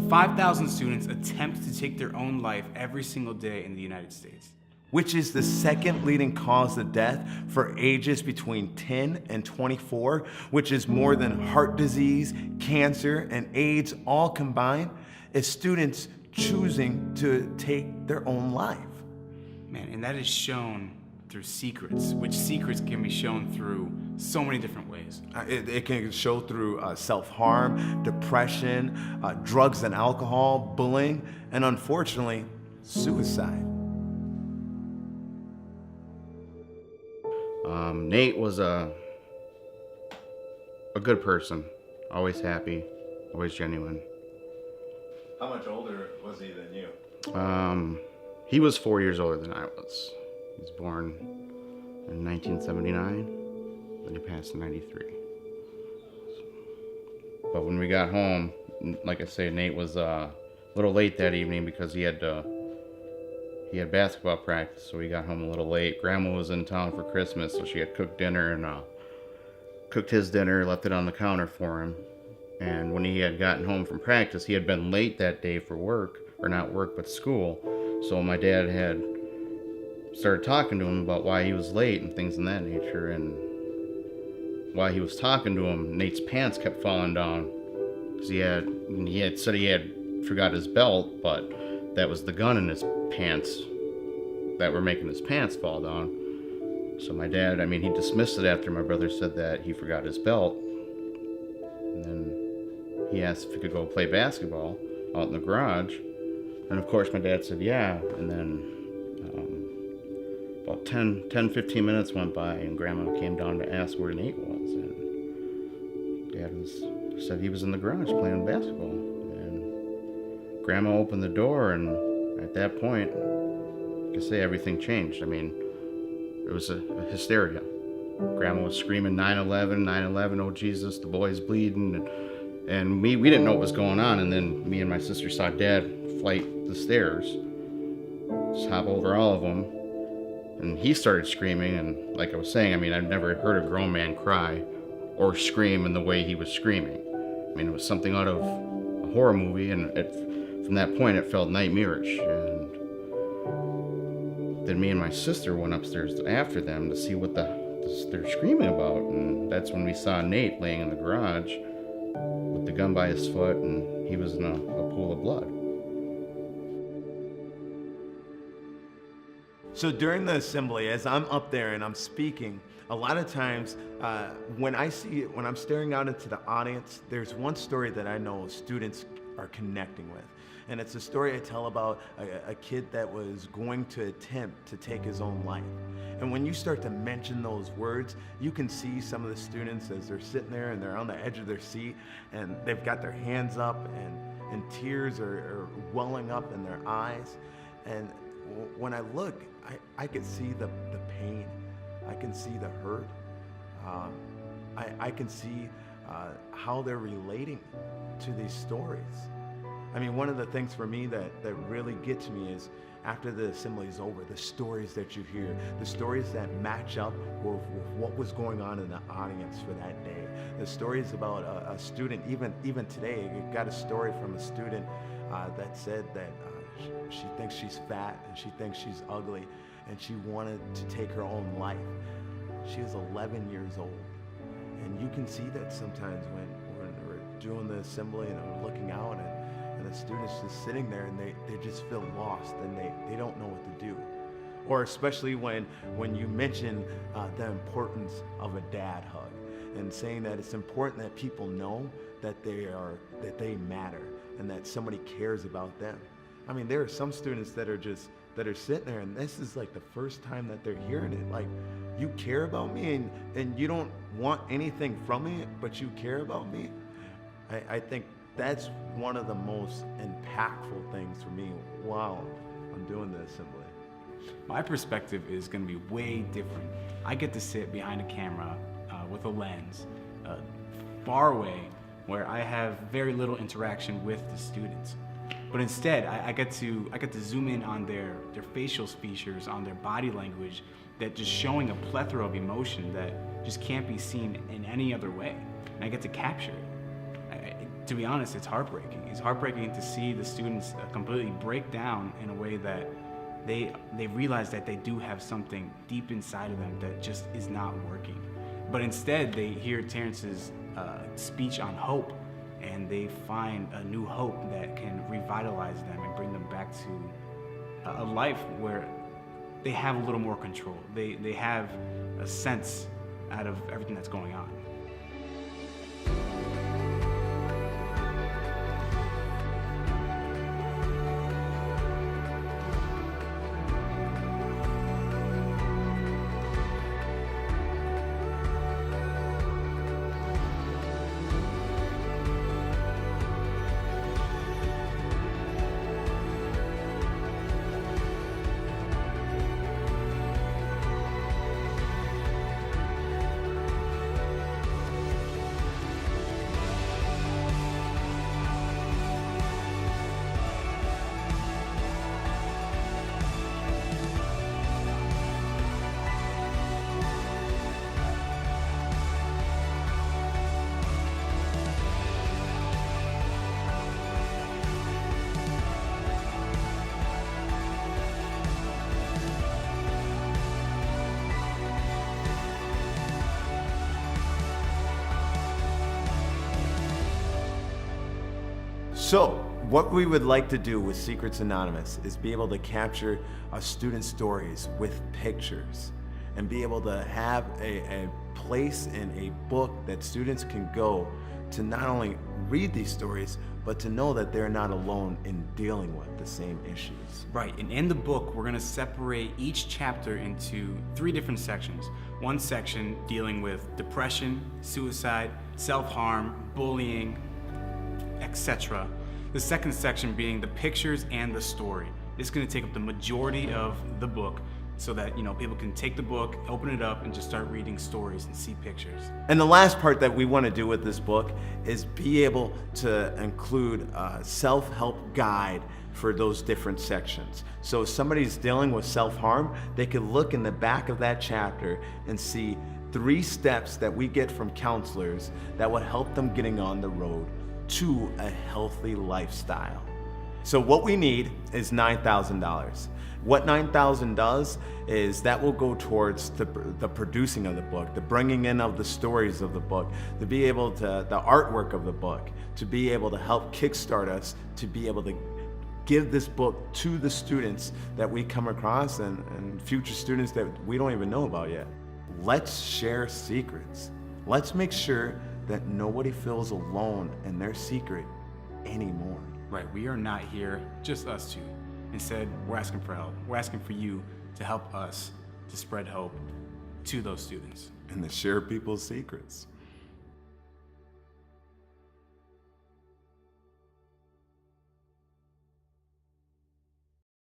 5,000 students attempt to take their own life every single day in the United States. Which is the second leading cause of death for ages between 10 and 24, which is more than heart disease, cancer, and AIDS all combined, is students choosing to take their own life. Man, and that is shown through secrets, which secrets can be shown through so many different ways. It can show through self-harm, depression, drugs and alcohol, bullying, and unfortunately, suicide. Nate was a good person, always happy, always genuine. How much older was he than you? He was 4 years older than I was. He was born in 1979, then he passed in 93. But when we got home, like I say, Nate was a little late that evening because he had basketball practice, so we got home a little late. Grandma was in town for Christmas, so she had cooked dinner and cooked his dinner, left it on the counter for him. And when he had gotten home from practice, he had been late that day for work, or not work, but school. So my dad had started talking to him about why he was late and things of that nature. And while he was talking to him, Nate's pants kept falling down because he had said he had forgot his belt, but that was the gun in his pants that were making his pants fall down. So my dad, he dismissed it after my brother said that he forgot his belt. And then he asked if he could go play basketball out in the garage. And of course my dad said yeah. And then about 10-15 minutes went by and Grandma came down to ask where Nate was. And Dad said he was in the garage playing basketball. And Grandma opened the door, and at that point, I can say everything changed. It was a hysteria. Grandma was screaming 9/11, 9/11, oh Jesus, the boy's bleeding. And we didn't know what was going on. And then me and my sister saw Dad flight the stairs, just hop over all of them. And he started screaming. And like I was saying, I've never heard a grown man cry or scream in the way he was screaming. It was something out of a horror movie. And from that point, it felt nightmarish. And then me and my sister went upstairs after them to see what they're screaming about. And that's when we saw Nate laying in the garage with the gun by his foot, and he was in a pool of blood. So during the assembly, as I'm up there and I'm speaking, a lot of times when I'm staring out into the audience, there's one story that I know students are connecting with. And it's a story I tell about a kid that was going to attempt to take his own life. And when you start to mention those words, you can see some of the students as they're sitting there and they're on the edge of their seat and they've got their hands up and tears are welling up in their eyes. And when I look, I can see the pain. I can see the hurt. I can see how they're relating to these stories. One of the things for me that really get to me is after the assembly is over, the stories that you hear, the stories that match up with what was going on in the audience for that day. The stories about a student, even today, I got a story from a student that said that she thinks she's fat and she thinks she's ugly and she wanted to take her own life. She was 11 years old. And you can see that sometimes when we're doing the assembly and we're looking out and the students just sitting there and they just feel lost and they don't know what to do. Or especially when you mention the importance of a dad hug and saying that it's important that people know that they matter and that somebody cares about them. There are some students that are sitting there and this is like the first time that they're hearing it. Like, you care about me and you don't want anything from me, but you care about me. I think that's one of the most impactful things for me while I'm doing the assembly. My perspective is going to be way different. I get to sit behind a camera with a lens, far away, where I have very little interaction with the students. But instead, I get to zoom in on their facial features, on their body language, that just showing a plethora of emotion that just can't be seen in any other way. And I get to capture it. to be honest, it's heartbreaking. It's heartbreaking to see the students completely break down in a way that they realize that they do have something deep inside of them that just is not working. But instead, they hear Terrence's speech on hope, and they find a new hope that can revitalize them and bring them back to a life where they have a little more control. They have a sense out of everything that's going on. So, what we would like to do with Secrets Anonymous is be able to capture our student stories with pictures and be able to have a place in a book that students can go to not only read these stories, but to know that they're not alone in dealing with the same issues. Right, and in the book, we're gonna separate each chapter into 3 different sections. One section dealing with depression, suicide, self-harm, bullying, etc. The second section being the pictures and the story. It's gonna take up the majority of the book so that, people can take the book, open it up, and just start reading stories and see pictures. And the last part that we want to do with this book is be able to include a self-help guide for those different sections. So if somebody's dealing with self-harm, they can look in the back of that chapter and see 3 steps that we get from counselors that will help them getting on the road to a healthy lifestyle. So what we need is $9,000. What $9,000 does is that will go towards the producing of the book, the bringing in of the stories of the book, to be able to, the artwork of the book, to be able to help kickstart us, to be able to give this book to the students that we come across and future students that we don't even know about yet. Let's share secrets. Let's make sure that nobody feels alone in their secret anymore. Right, we are not here, just us two. Instead, we're asking for help. We're asking for you to help us to spread hope to those students. And to share people's secrets.